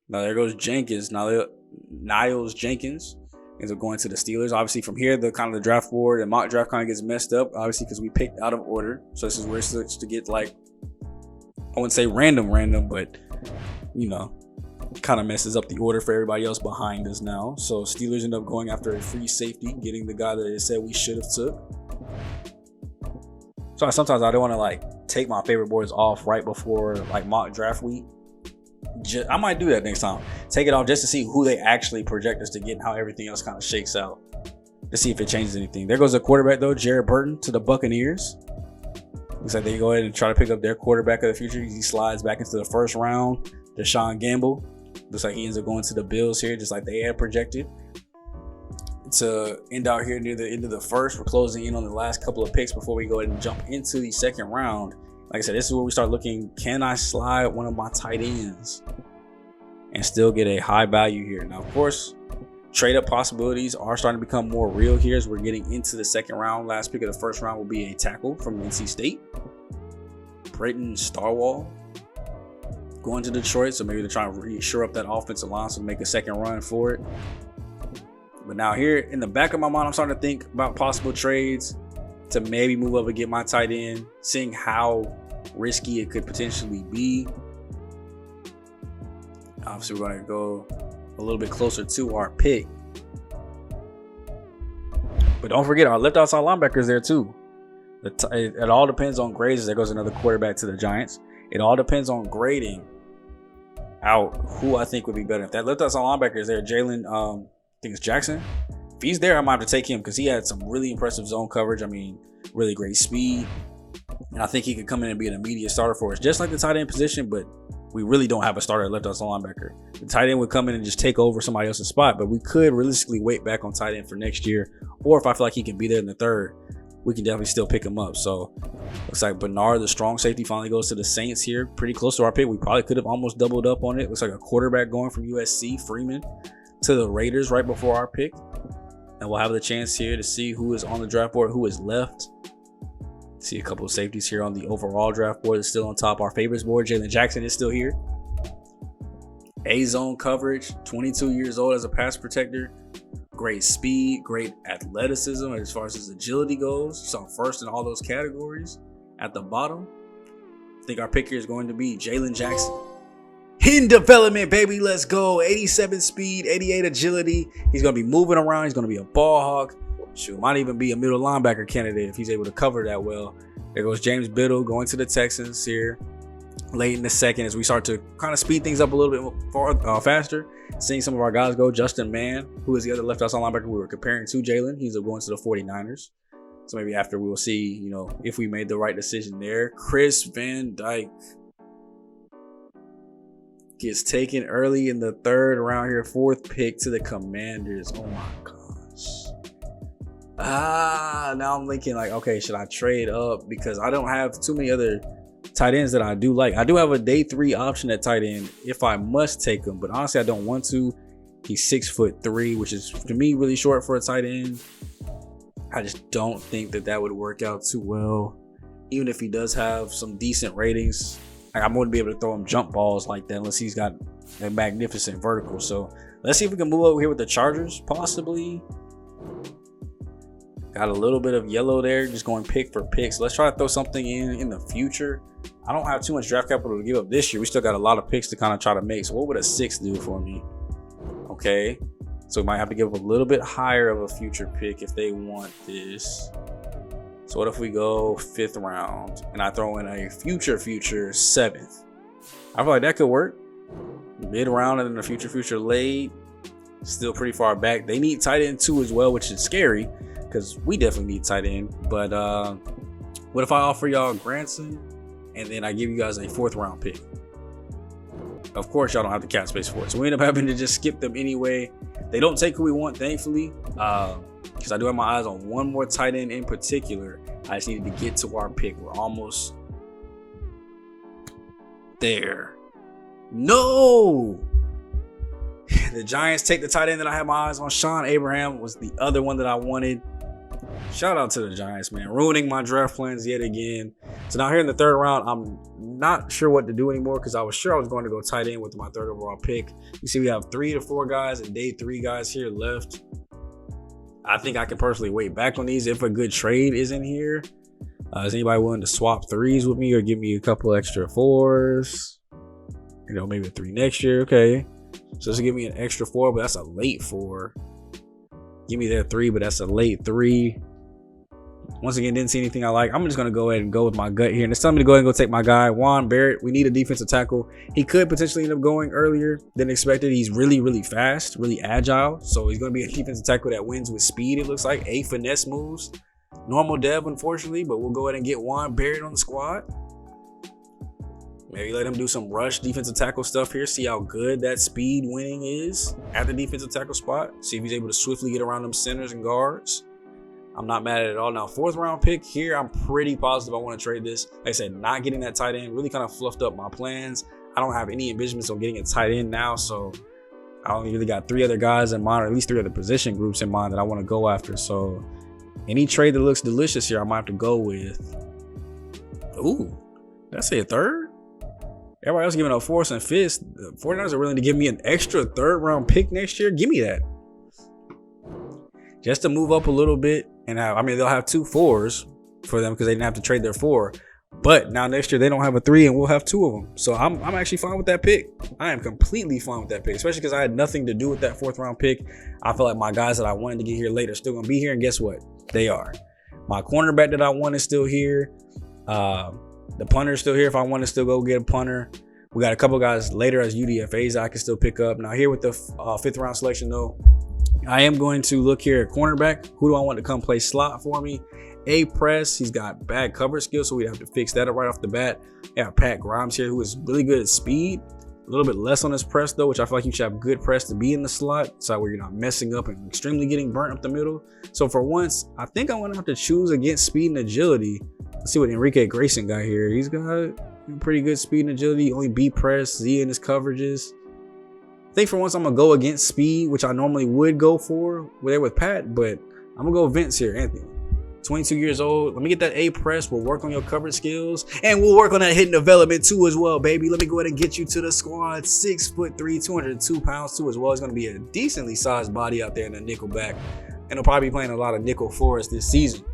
Now there goes Jenkins. Niles Jenkins ends up going to the Steelers. Obviously, from here, the draft board and mock draft kind of gets messed up, obviously, because we picked out of order. So this is where it starts to get, like, I wouldn't say random, but kind of messes up the order for everybody else behind us now. So Steelers end up going after a free safety, getting the guy that they said we should have took. So sometimes I don't want to take my favorite boards off right before mock draft week. I might do that next time. Take it off just to see who they actually project us to get and how everything else kind of shakes out, to see if it changes anything. There goes the quarterback, though, Jared Burton to the Buccaneers. Looks like they go ahead and try to pick up their quarterback of the future. He slides back into the first round. Deshaun Gamble. Looks like he ends up going to the Bills here, just like they had projected. To end out here near the end of the first, we're closing in on the last couple of picks before we go ahead and jump into the second round. Like I said, this is where we start looking, can I slide one of my tight ends and still get a high value here? Now, of course, trade up possibilities are starting to become more real here as we're getting into the second round. Last pick of the first round will be a tackle from NC State, Britton Starwall, going to Detroit. So maybe they're trying to shore up that offensive line so make a second run for it. But now here in the back of my mind, I'm starting to think about possible trades to maybe move up and get my tight end, seeing how risky it could potentially be. Obviously, we're going to go a little bit closer to our pick. But don't forget, our left outside linebackers there too. It all depends on grades. There goes another quarterback to the Giants. It all depends on grading out who I think would be better. If that left outside linebacker is there, Jalen, I think it's Jackson. If he's there, I might have to take him because he had some really impressive zone coverage. I mean, really great speed. And I think he could come in and be an immediate starter for us, just like the tight end position, but we really don't have a starter at left outside linebacker. The tight end would come in and just take over somebody else's spot, but we could realistically wait back on tight end for next year. Or if I feel like he can be there in the third, we can definitely still pick him up. So looks like Bernard, the strong safety, finally goes to the Saints here. Pretty close to our pick. We probably could have almost doubled up on it. Looks like a quarterback going from USC, Freeman, to the Raiders right before our pick. And we'll have the chance here to see who is on the draft board, who is left. See a couple of safeties here on the overall draft board. Is still on top. Our favorites board, Jalen Jackson is still here. A-zone coverage, 22 years old as a pass protector. Great speed, great athleticism as far as his agility goes. So first in all those categories. At the bottom, I think our pick here is going to be Jalen Jackson. In development, baby, let's go. 87 speed, 88 agility. He's going to be moving around. He's going to be a ball hawk. Shoot, might even be a middle linebacker candidate if he's able to cover that well. There goes James Biddle going to the Texans here late in the second as we start to kind of speed things up a little bit faster. Seeing some of our guys go. Justin Mann, who is the other left outside linebacker we were comparing to Jalen. He's going to the 49ers. So maybe after we will see, if we made the right decision there. Chris Van Dyke gets taken early in the third round here. Fourth pick to the Commanders. Oh my gosh. Now I'm thinking like, okay, should I trade up? Because I don't have too many other tight ends that I do like. I do have a day 3 option at tight end if I must take him, but honestly, I don't want to. He's 6'3", which is to me really short for a tight end. I just don't think that would work out too well. Even if he does have some decent ratings, I wouldn't be able to throw him jump balls like that unless he's got a magnificent vertical. So let's see if we can move over here with the Chargers, possibly. Got a little bit of yellow there, just going pick for pick. So let's try to throw something in the future. I don't have too much draft capital to give up this year. We still got a lot of picks to kind of try to make. So what would a 6 do for me? Okay. So we might have to give up a little bit higher of a future pick if they want this. So what if we go 5th round and I throw in a future 7th? I feel like that could work. Mid round and then a future late. Still pretty far back. They need tight end 2 as well, which is scary because we definitely need tight end. But what if I offer y'all Granson and then I give you guys a 4th round pick? Of course, y'all don't have the cap space for it. So we end up having to just skip them anyway. They don't take who we want, thankfully. Because I do have my eyes on one more tight end in particular. I just needed to get to our pick. We're almost there. No! The Giants take the tight end that I had my eyes on. Sean Abraham was the other one that I wanted. Shout out to the Giants, man. Ruining my draft plans yet again. So now here in the 3rd round, I'm not sure what to do anymore because I was sure I was going to go tight end with my 3rd overall pick. You see we have 3 to 4 guys and day 3 guys here left. I think I can personally wait back on these if a good trade is in here. Is anybody willing to swap 3s with me or give me a couple extra 4s? Maybe a 3 next year. Okay. So this will give me an extra 4, but that's a late 4. Give me that 3, but that's a late 3. Once again, didn't see anything I like. I'm just going to go ahead and go with my gut here. And it's telling me to go ahead and go take my guy, Juan Barrett. We need a defensive tackle. He could potentially end up going earlier than expected. He's really, really fast, really agile. So he's going to be a defensive tackle that wins with speed, it looks like. 8 finesse moves. Normal dev, unfortunately, but we'll go ahead and get Juan Barrett on the squad. Maybe let him do some rush defensive tackle stuff here. See how good that speed winning is at the defensive tackle spot. See if he's able to swiftly get around them centers and guards. I'm not mad at it at all. Now, 4th round pick here, I'm pretty positive I want to trade this. Like I said, not getting that tight end really kind of fluffed up my plans. I don't have any envisionments on getting a tight end now, so I only really got 3 other guys in mind, or at least 3 other position groups in mind that I want to go after. So any trade that looks delicious here, I might have to go with. Ooh, did I say a 3rd? Everybody else giving up 4th and 5th. The 49ers are willing to give me an extra 3rd round pick next year. Give me that. Just to move up a little bit. And they'll have 2 4s for them because they didn't have to trade their 4. But now next year they don't have a 3 and we'll have 2 of them. So I'm actually fine with that pick. I am completely fine with that pick, especially because I had nothing to do with that 4th round pick. I feel like my guys that I wanted to get here later are still going to be here. And guess what? They are. My cornerback that I want is still here. The punter is still here if I want to still go get a punter. We got a couple guys later as UDFAs I can still pick up. Now here with the 5th round selection though, I am going to look here at cornerback. Who do I want to come play slot for me? A-Press, he's got bad coverage skills, so we'd have to fix that up right off the bat. Yeah, Pat Grimes here, who is really good at speed. A little bit less on his press though, which I feel like you should have good press to be in the slot, so where you're not messing up and extremely getting burnt up the middle. So for once, I think I want to have to choose against speed and agility. Let's see what Enrique Grayson got here. He's got pretty good speed and agility, only B press, Z in his coverages. I think for once I'm gonna go against speed, which I normally would go for with Pat, but I'm gonna go Vince here, Anthony. 22 years old. Let me get that A press. We'll work on your coverage skills, and we'll work on that hidden development too as well, baby. Let me go ahead and get you to the squad. 6'3", 202 pounds too as well. It's gonna be a decently sized body out there in the nickel back, and he'll probably be playing a lot of nickel for us this season.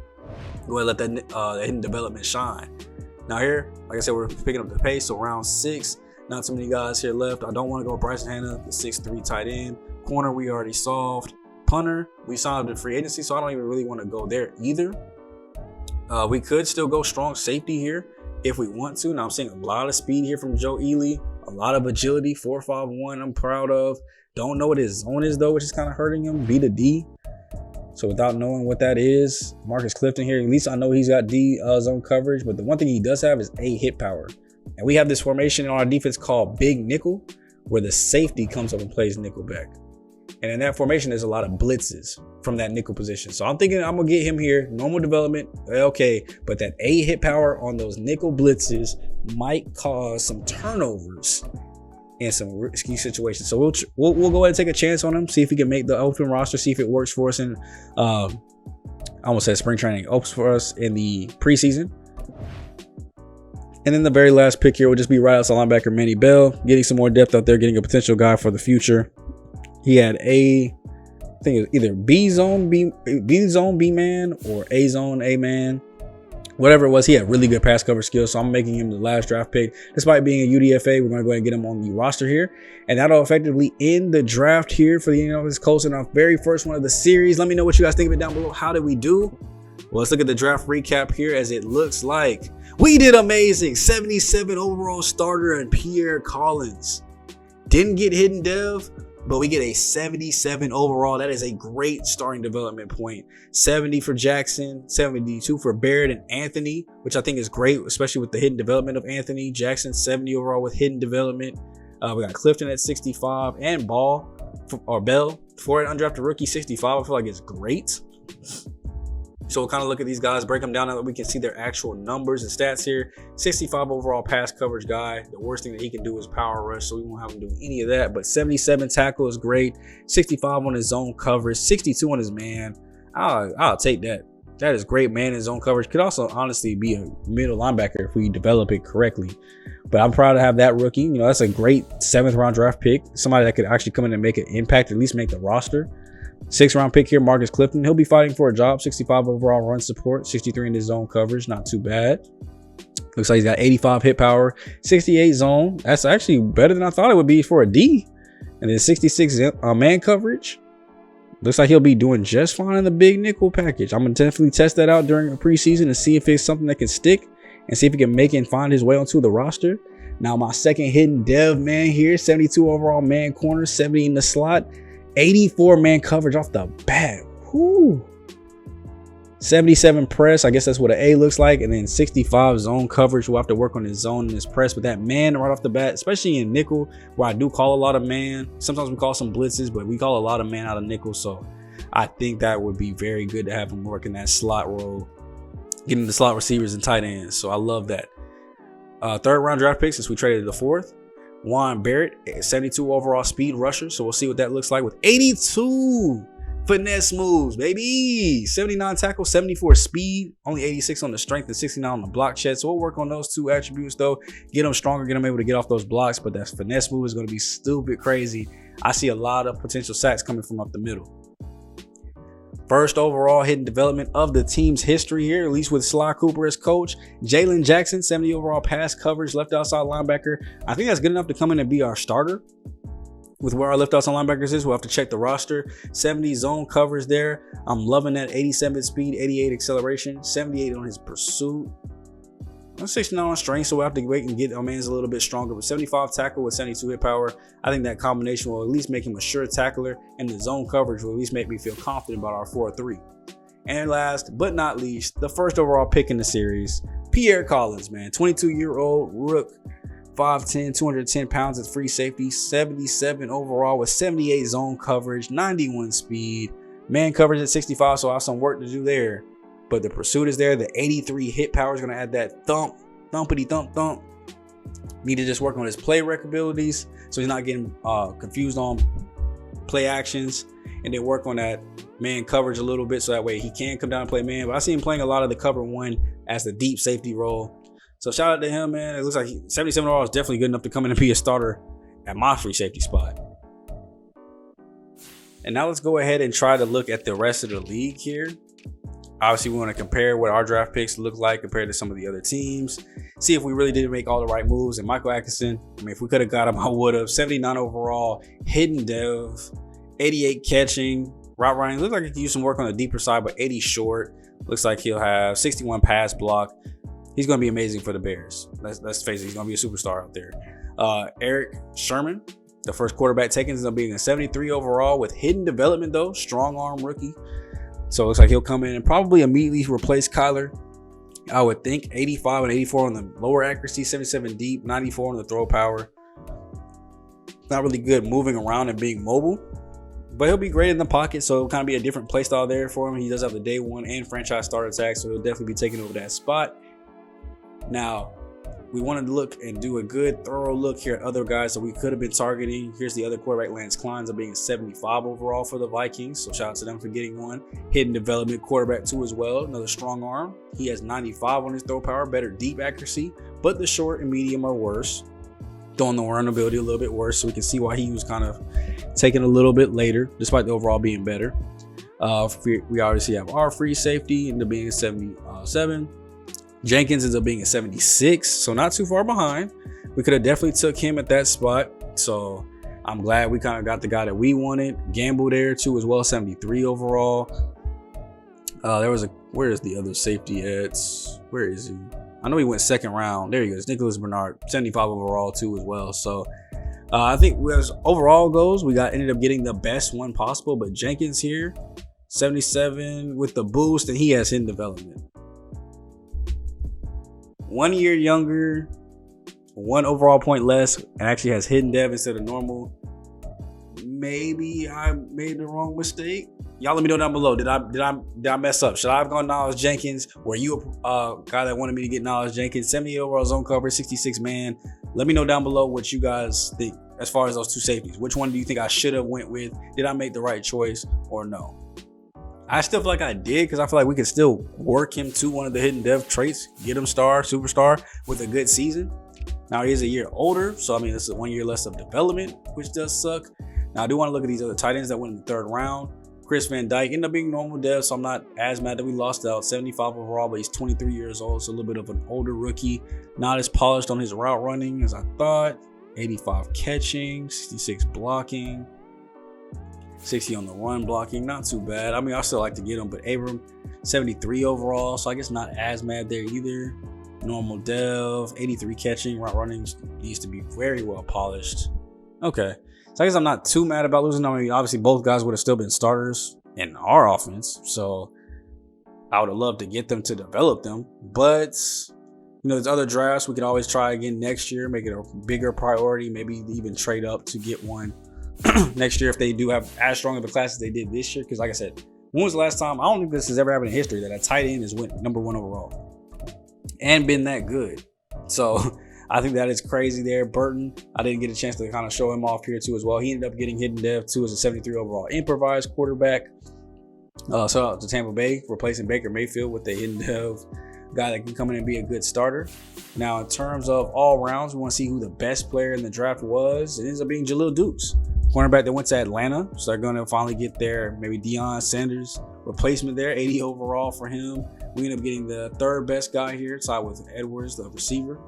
Go ahead and let that hidden development shine. Now here, like I said, we're picking up the pace, so round 6. Not too many guys here left. I don't want to go Bryson Hanna, the 6'3" tight end. Corner, we already solved. Punter, we signed in free agency, so I don't even really want to go there either. We could still go strong safety here if we want to. Now, I'm seeing a lot of speed here from Joe Ely. A lot of agility, 4.51 I'm proud of. Don't know what his zone is, though, which is kind of hurting him. B to D. So without knowing what that is, Marcus Clifton here, at least I know he's got D zone coverage, but the one thing he does have is A hit power. And we have this formation in our defense called big nickel, where the safety comes up and plays nickel back. And in that formation, there's a lot of blitzes from that nickel position. So I'm thinking I'm going to get him here. Normal development, okay. But that A hit power on those nickel blitzes might cause some turnovers in some risky situations. So we'll go ahead and take a chance on him, see if he can make the open roster, see if it works for us in, I almost said spring training, opens for us in the preseason. And then the very last pick here will just be right outside linebacker Manny Bell, getting some more depth out there, getting a potential guy for the future. He had I think it was either B zone B man or A zone A man. Whatever it was, he had really good pass cover skills, so I'm making him the last draft pick. Despite being a UDFA, we're going to go ahead and get him on the roster here. And that'll effectively end the draft here for the Indianapolis Colts in our very first one of the series. Let me know what you guys think of it down below. How did we do? Well, let's look at the draft recap here, as it looks like we did amazing. 77 overall starter and Pierre Collins. Didn't get hidden dev, but we get a 77 overall. That is a great starting development point. 70 for Jackson, 72 for Barrett and Anthony, which I think is great, especially with the hidden development of Anthony. Jackson, 70 overall with hidden development. We got Clifton at 65 and Bell for an undrafted rookie, 65. I feel like it's great. So we'll kind of look at these guys, break them down now that we can see their actual numbers and stats here. 65 overall pass coverage guy. The worst thing that he can do is power rush, so we won't have him do any of that. But 77 tackle is great. 65 on his zone coverage. 62 on his man. I'll take that. That is great man in zone coverage. Could also honestly be a middle linebacker if we develop it correctly. But I'm proud to have that rookie. You know, that's a great 7th round draft pick. Somebody that could actually come in and make an impact, at least make the roster. 6th round pick here, Marcus Clifton. He'll be fighting for a job. 65 overall run support, 63 in his zone coverage. Not too bad. Looks like he's got 85 hit power, 68 zone. That's actually better than I thought it would be for a D. And then 66 man coverage. Looks like he'll be doing just fine in the big nickel package. I'm going to definitely test that out during the preseason and see if it's something that can stick and see if he can make it and find his way onto the roster. Now, my second hidden dev man here, 72 overall man corner, 70 in the slot. 84 man coverage off the bat. Whoo. 77 press, I guess that's what an A looks like, and then 65 zone coverage. We'll have to work on his zone and his press, but that man right off the bat, especially in nickel, where I do call a lot of man. Sometimes we call some blitzes, but we call a lot of man out of nickel, so I think that would be very good to have him working that slot role, getting the slot receivers and tight ends. So I love that. Third round draft pick, since we traded the fourth, Juan Barrett, 72 overall speed rusher. So we'll see what that looks like with 82 finesse moves, baby. 79 tackle, 74 speed, only 86 on the strength and 69 on the block shed. So we'll work on those two attributes though, get them stronger, get them able to get off those blocks. But that finesse move is going to be stupid crazy. I see a lot of potential sacks coming from up the middle. First overall hidden development of the team's history here, at least with Sly Cooper as coach. Jalen Jackson, 70 overall pass coverage, left outside linebacker. I think that's good enough to come in and be our starter. With where our left outside linebackers is, we'll have to check the roster. 70 zone coverage there. I'm loving that. 87 speed, 88 acceleration, 78 on his pursuit. 69 on strength, so we'll have to wait and get our man's a little bit stronger. But 75 tackle with 72 hit power, I think that combination will at least make him a sure tackler, and the zone coverage will at least make me feel confident about our 4-3. And last but not least, the first overall pick in the series, Pierre Collins, man, 22-year-old rook, 5'10", 210 pounds at free safety, 77 overall with 78 zone coverage, 91 speed, man coverage at 65, so I have some work to do there. But the pursuit is there. The 83 hit power is going to add that thumpity thump. Need to just work on his play rec abilities so he's not getting confused on play actions, and then work on that man coverage a little bit so that way he can come down and play man. But I see him playing a lot of the cover one as the deep safety role. So shout out to him, man. It looks like 77 overall is definitely good enough to come in and be a starter at my free safety spot. And now let's go ahead and try to look at the rest of the league here. Obviously, we want to compare what our draft picks look like compared to some of the other teams. See if we really did make all the right moves. And Michael Atkinson, I mean, if we could have got him, I would have. 79 overall, hidden dev, 88 catching, route running. Looks like he could use some work on the deeper side, but 80 short. Looks like he'll have 61 pass block. He's going to be amazing for the Bears. Let's face it, he's going to be a superstar out there. Eric Sherman, the first quarterback taken, ends up being a 73 overall with hidden development, though. Strong arm rookie. So it looks like he'll come in and probably immediately replace Kyler. I would think 85 and 84 on the lower accuracy, 77 deep, 94 on the throw power. Not really good moving around and being mobile, but he'll be great in the pocket. So it'll kind of be a different play style there for him. He does have the day one and franchise starter tag, so he'll definitely be taking over that spot. Now, we wanted to look and do a good thorough look here at other guys that we could have been targeting. Here's the other quarterback, Lance Kleins, being a 75 overall for the Vikings. So shout out to them for getting one. Hidden development quarterback too as well. Another strong arm. He has 95 on his throw power, better deep accuracy, but the short and medium are worse. Throwing the run ability a little bit worse, so we can see why he was kind of taken a little bit later, despite the overall being better. We obviously have our free safety, ended up being a 77. Jenkins ends up being a 76, so not too far behind. We could have definitely took him at that spot, so I'm glad we kind of got the guy that we wanted. Gamble there too as well, 73 overall. Where is the other safety at? Where is he? I know he went second round. There he goes, Nicholas Bernard, 75 overall too as well. So I think as overall goes, we ended up getting the best one possible. But Jenkins here, 77 with the boost, and he has hidden development. 1 year younger, 1 overall point less, and actually has hidden dev instead of normal. Maybe I made the wrong mistake. Y'all let me know down below. Did I mess up? Should I have gone Knowledge Jenkins? Were you a guy that wanted me to get Knowledge Jenkins? 70 overall zone coverage, 66 man. Let me know down below what you guys think as far as those two safeties. Which one do you think I should have went with? Did I make the right choice or no? I still feel like I did, because I feel like we could still work him to one of the hidden dev traits, get him superstar with a good season. Now he is a year older, so I mean this is 1 year less of development, which does suck. Now I do want to look at these other tight ends that went in the third round. Chris Van Dyke ended up being normal dev, so I'm not as mad that we lost out. 75 overall, but he's 23 years old, so a little bit of an older rookie. Not as polished on his route running as I thought. 85 catching, 66 blocking. 60 on the run blocking, not too bad. I mean, I still like to get him, but Abram, 73 overall, so I guess not as mad there either. Normal dev, 83 catching, route running needs to be very well polished. Okay, so I guess I'm not too mad about losing. I mean, obviously both guys would have still been starters in our offense, so I would have loved to get them to develop them, but there's other drafts we can always try again next year, make it a bigger priority, maybe even trade up to get one next year if they do have as strong of a class as they did this year. Because like I said, when was the last time? I don't think this has ever happened in history that a tight end has went number 1 overall and been that good. So I think that is crazy there. Burton, I didn't get a chance to kind of show him off here too as well. He ended up getting hidden dev too as a 73 overall improvised quarterback. Shout out to Tampa Bay, replacing Baker Mayfield with a hidden dev guy that can come in and be a good starter. Now, in terms of all rounds, we want to see who the best player in the draft was. It ends up being Jaleel Dukes, cornerback that went to Atlanta. So they're going to finally get their maybe Deion Sanders replacement there, 80 overall for him. We end up getting the third best guy here, tied with Edwards, the receiver.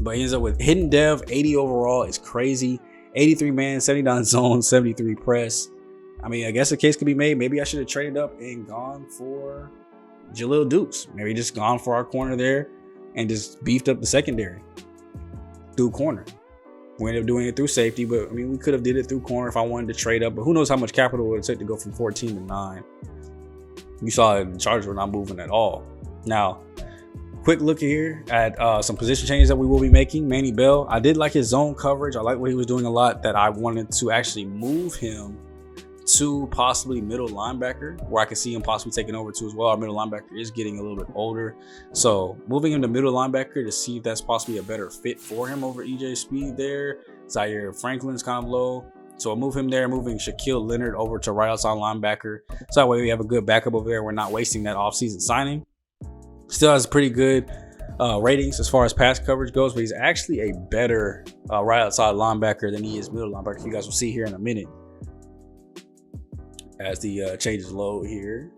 But he ends up with hidden dev, 80 overall. It's crazy. 83 man, 79 zone, 73 press. I mean, I guess a case could be made. Maybe I should have traded up and gone for Jaleel Dukes. Maybe just gone for our corner there and just beefed up the secondary through corner. We ended up doing it through safety, but I mean, we could have did it through corner if I wanted to trade up, but who knows how much capital it would take to go from 14 to 9. You saw the Chargers were not moving at all. Now, quick look here at some position changes that we will be making. Manny Bell, I did like his zone coverage. I like what he was doing a lot, that I wanted to actually move him to possibly middle linebacker, where I could see him possibly taking over too as well. Our middle linebacker is getting a little bit older, so moving him to middle linebacker to see if that's possibly a better fit for him over EJ Speed there. Zaire Franklin's kind of low, so I'll move him there, moving Shaquille Leonard over to right outside linebacker, so that way we have a good backup over there. We're not wasting that offseason signing. Still has pretty good ratings as far as pass coverage goes, but he's actually a better right outside linebacker than he is middle linebacker. You guys will see here in a minute as the changes load here.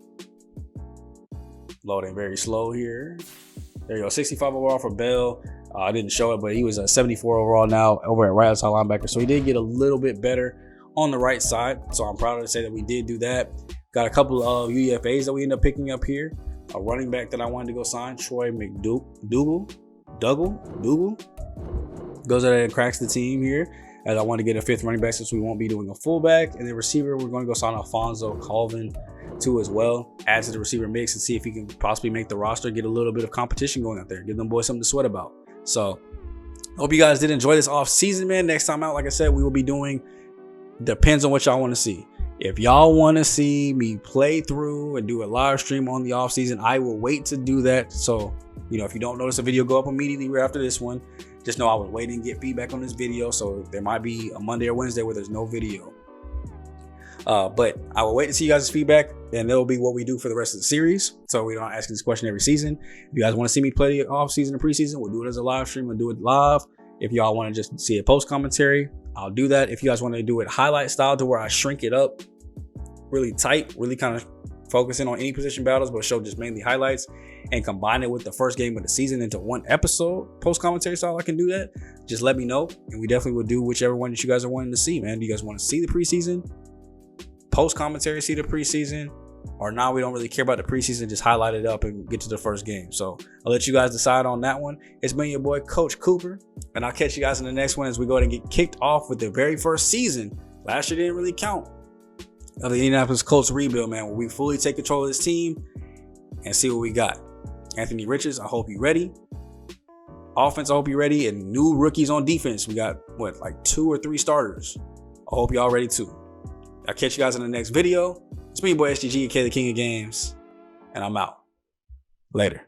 Loading very slow here. There you go, 65 overall for Bell. I didn't show it, but he was a 74 overall now over at right outside linebacker. So he did get a little bit better on the right side. So I'm proud to say that we did do that. Got a couple of UDFAs that we ended up picking up here. A running back that I wanted to go sign, Troy McDougal, goes out and cracks the team here, as I want to get a 5th running back since we won't be doing a fullback. And then receiver, we're going to go sign Alfonso Colvin too as well. Add to the receiver mix and see if he can possibly make the roster, get a little bit of competition going out there, give them boys something to sweat about. So hope you guys did enjoy this off season, man. Next time out, like I said, we will be doing, depends on what y'all want to see. If y'all want to see me play through and do a live stream on the off season, I will wait to do that. So, if you don't notice a video go up immediately right after this one, just know I was waiting to get feedback on this video. So there might be a Monday or Wednesday where there's no video. But I will wait to see you guys' feedback, and that'll be what we do for the rest of the series. So we don't ask this question every season. If you guys want to see me play the off season and preseason, we'll do it as a live stream and do it live. If y'all want to just see a post commentary, I'll do that. If you guys want to do it highlight style to where I shrink it up really tight, really kind of focusing on any position battles, but show just mainly highlights and combine it with the first game of the season into one episode, post commentary style, I can do that. Just let me know, and we definitely will do whichever one that you guys are wanting to see, man. Do you guys want to see the preseason, post commentary, see the preseason, or now we don't really care about the preseason, just highlight it up and get to the first game? So I'll let you guys decide on that one. It's been your boy Coach Cooper, and I'll catch you guys in the next one as we go ahead and get kicked off with the very first season. Last year didn't really count, of the Indianapolis Colts rebuild, man, where we fully take control of this team and see what we got. Anthony Richards, I hope you're ready. Offense, I hope you're ready. And new rookies on defense. We got, like 2 or 3 starters. I hope y'all ready too. I'll catch you guys in the next video. It's me, your boy SGG, the King of Games, and I'm out. Later.